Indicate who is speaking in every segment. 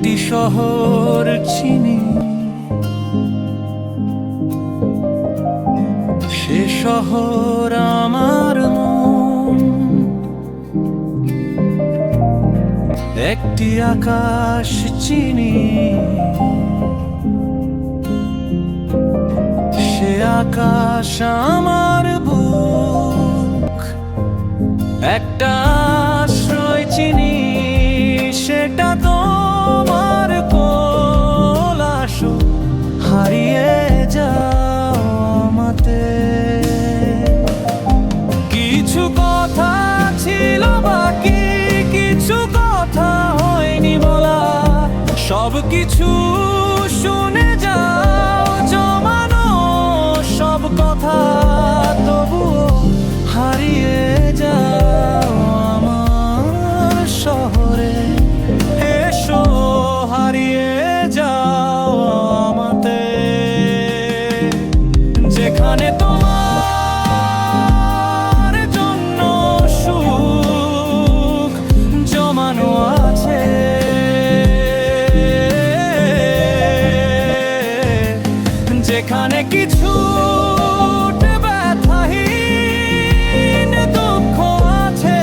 Speaker 1: একটি শহর চিনি, সে শহর আমার মন। একটি আকাশ চিনি, সে আকাশ আমার বুক। একটা আশ্রয় চিনি, সেটা তোমার কোল। আসো হারিয়ে যাও আমাতে। কিছু কথা ছিল বাকি, কিছু কথা হয়নি বলা। সব কিছু শুনে যাও, জমানো সব কথা তবুও হারিয়ে যাও আমার শহরে। এসো হারিয়ে যাও আমাতে, যেখানে তোমার জন্য সুখ জমানো আছে। যেখানে কিছু ব্যথাহীন দুঃখ আছে,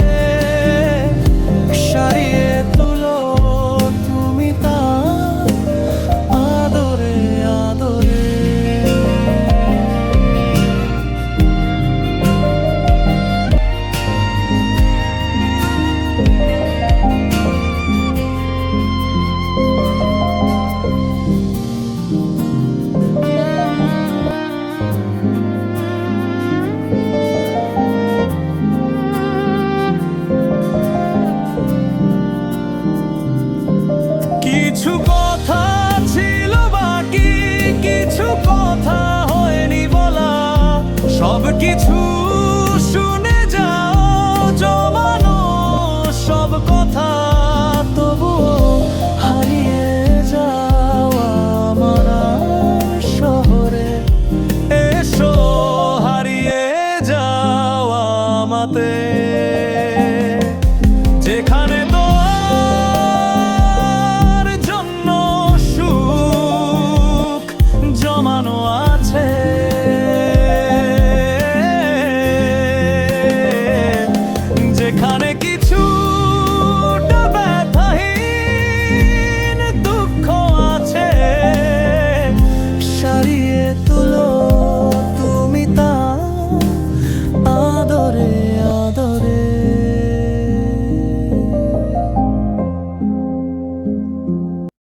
Speaker 1: সারিয়ে তুলো তুমি তা আদরে আদরে। কিছু কথা ছিল বাকি, কিছু কথা হয়নি বলা। সব কিছু